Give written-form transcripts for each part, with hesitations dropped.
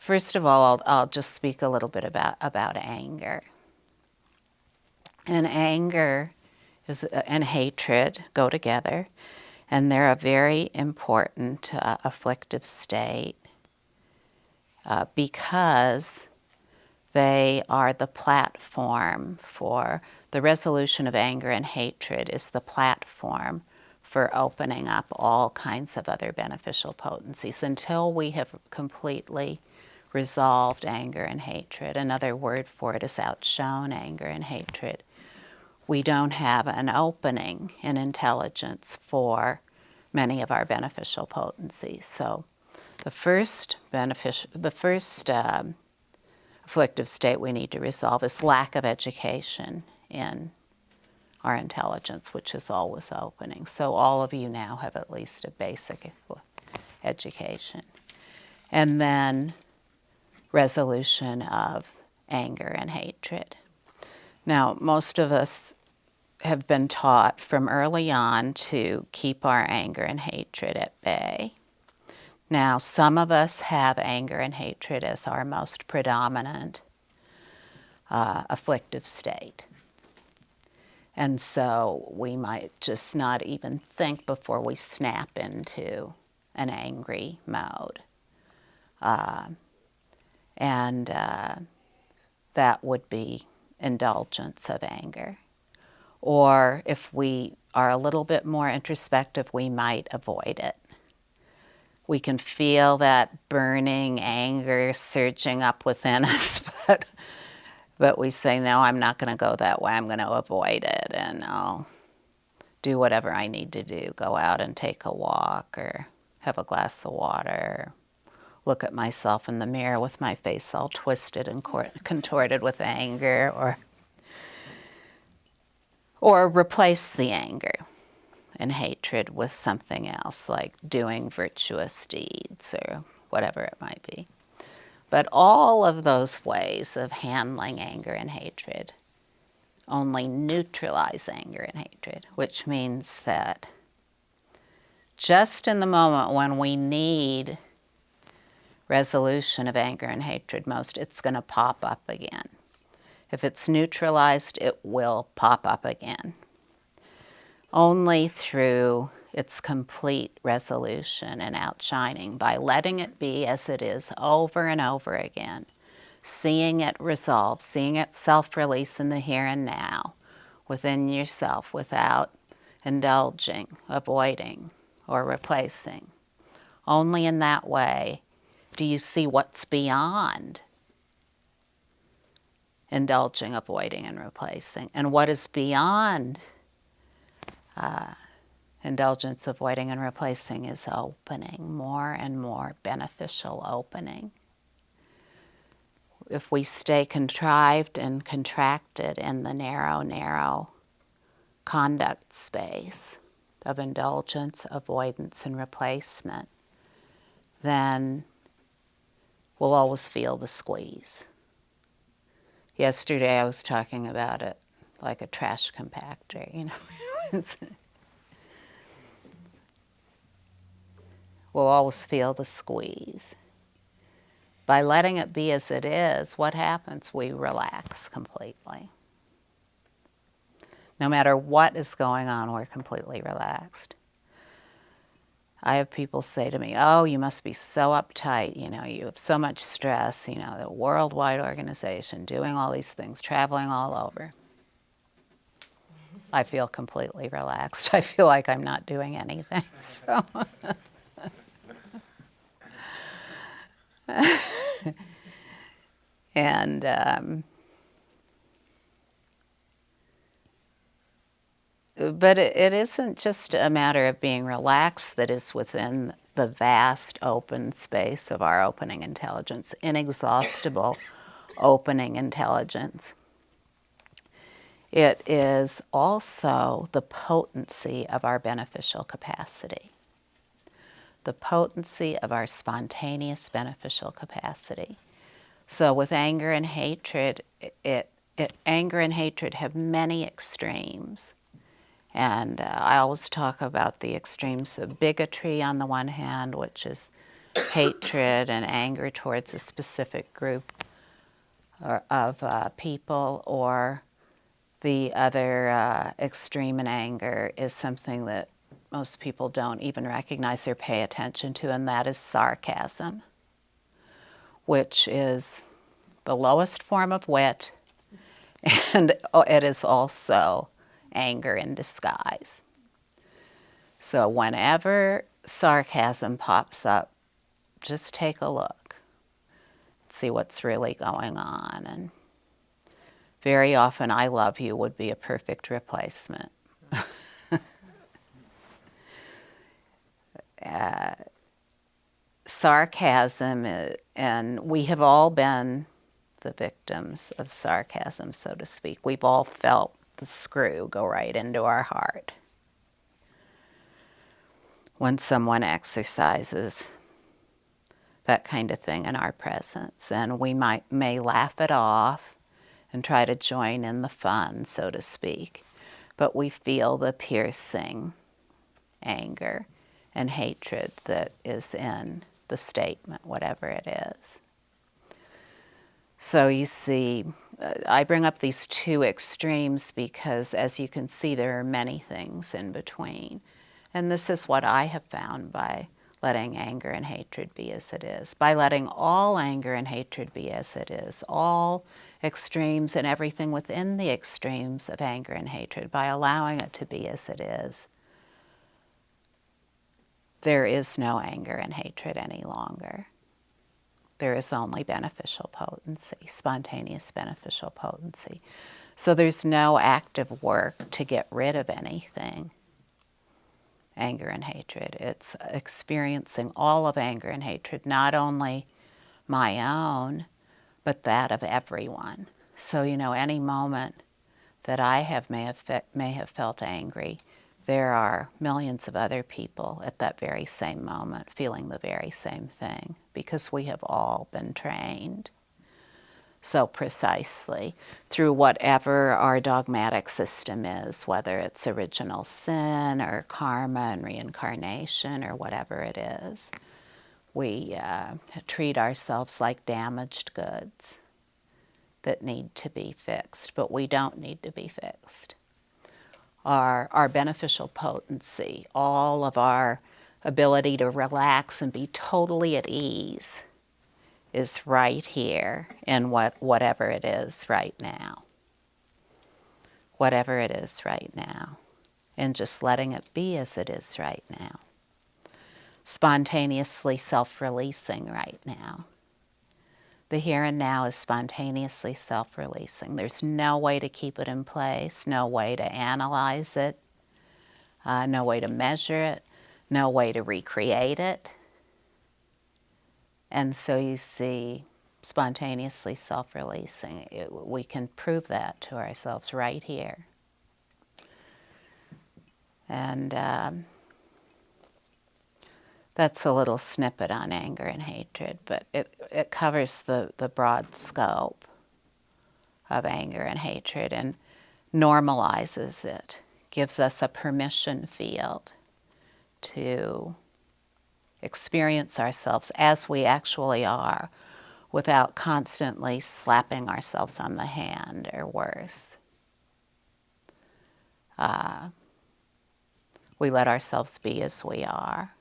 First of all, I'll just speak a little bit about anger. And anger and hatred go together, and they're a very important afflictive state because they are the platform for the resolution of anger and hatred is the platform for opening up all kinds of other beneficial potencies until we have completely resolved anger and hatred. Another word for it is outshown anger and hatred. We don't have an opening in intelligence for many of our beneficial potencies. So the first afflictive state we need to resolve is lack of education in our intelligence, which is always opening. So all of you now have at least a basic education. And then resolution of anger and hatred. Now, most of us have been taught from early on to keep our anger and hatred at bay. Now, some of us have anger and hatred as our most predominant afflictive state. And so we might just not even think before we snap into an angry mode. And that would be indulgence of anger. Or if we are a little bit more introspective, we might avoid it. We can feel that burning anger surging up within us, but we say, no, I'm not going to go that way. I'm going to avoid it, and I'll do whatever I need to do. Go out and take a walk, or have a glass of water, look at myself in the mirror with my face all twisted and contorted with anger, or replace the anger and hatred with something else, like doing virtuous deeds or whatever it might be. But all of those ways of handling anger and hatred only neutralize anger and hatred, which means that just in the moment when we need resolution of anger and hatred most, it's going to pop up again. If it's neutralized, it will pop up again. Only through its complete resolution and outshining, by letting it be as it is over and over again, seeing it resolve, seeing it self-release in the here and now, within yourself, without indulging, avoiding, or replacing. Only in that way do you see what's beyond indulging, avoiding, and replacing. And what is beyond indulgence, avoiding, and replacing is opening, more and more beneficial opening. If we stay contrived and contracted in the narrow conduct space of indulgence, avoidance, and replacement, then we'll always feel the squeeze. Yesterday I was talking about it like a trash compactor, you know. We'll always feel the squeeze. By letting it be as it is, what happens? We relax completely. No matter what is going on, we're completely relaxed. I have people say to me, oh, you must be so uptight, you know, you have so much stress, you know, the worldwide organization, doing all these things, traveling all over. I feel completely relaxed. I feel like I'm not doing anything. So. And but it isn't just a matter of being relaxed that is within the vast open space of our opening intelligence, inexhaustible opening intelligence. It is also the potency of our beneficial capacity, the potency of our spontaneous beneficial capacity. So with anger and hatred, anger and hatred have many extremes. And I always talk about the extremes of bigotry on the one hand, which is hatred and anger towards a specific group of people, or the other extreme in anger is something that most people don't even recognize or pay attention to, and that is sarcasm, which is the lowest form of wit, and it is also anger in disguise. So whenever sarcasm pops up, just take a look, see what's really going on. And very often, I love you would be a perfect replacement. Sarcasm, and we have all been the victims of sarcasm, so to speak. We've all felt the screw go right into our heart when someone exercises that kind of thing in our presence. And we may laugh it off and try to join in the fun, so to speak. But we feel the piercing anger and hatred that is in the statement, whatever it is. So you see, I bring up these two extremes because, as you can see, there are many things in between. And this is what I have found by letting anger and hatred be as it is, by letting all anger and hatred be as it is, all extremes and everything within the extremes of anger and hatred, by allowing it to be as it is. There is no anger and hatred any longer. There is only beneficial potency, spontaneous beneficial potency. So there's no active work to get rid of anything, anger and hatred. It's experiencing all of anger and hatred, not only my own, but that of everyone. So, any moment that I may have felt angry, there are millions of other people at that very same moment feeling the very same thing, because we have all been trained so precisely through whatever our dogmatic system is, whether it's original sin or karma and reincarnation or whatever it is. We treat ourselves like damaged goods that need to be fixed, but we don't need to be fixed. Our beneficial potency, all of our ability to relax and be totally at ease is right here in whatever it is right now. Whatever it is right now. And just letting it be as it is right now. Spontaneously self-releasing right now. The here and now is spontaneously self-releasing. There's no way to keep it in place, no way to analyze it, no way to measure it, no way to recreate it. And so you see, spontaneously self-releasing, we can prove that to ourselves right here. And that's a little snippet on anger and hatred, but it covers the broad scope of anger and hatred and normalizes it, gives us a permission field to experience ourselves as we actually are without constantly slapping ourselves on the hand or worse. We let ourselves be as we are.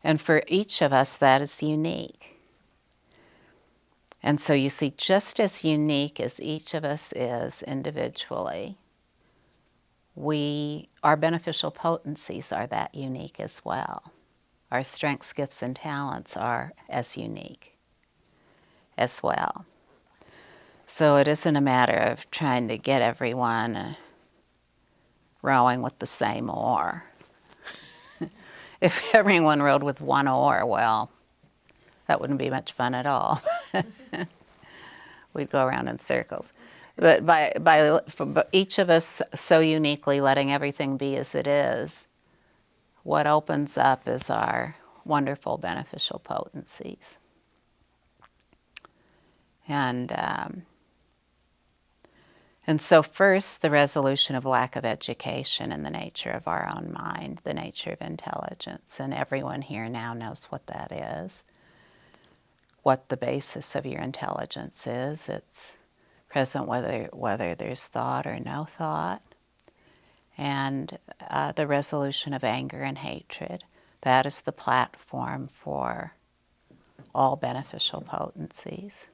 And for each of us, that is unique. And so you see, just as unique as each of us is individually, our beneficial potencies are that unique as well. Our strengths, gifts, and talents are as unique as well. So it isn't a matter of trying to get everyone rowing with the same oar. If everyone rowed with one oar, well, that wouldn't be much fun at all. We'd go around in circles. But by each of us so uniquely letting everything be as it is, what opens up is our wonderful beneficial potencies. And And so first, the resolution of lack of education in the nature of our own mind, the nature of intelligence. And everyone here now knows what that is, what the basis of your intelligence is. It's present whether there's thought or no thought. And the resolution of anger and hatred. That is the platform for all beneficial potencies.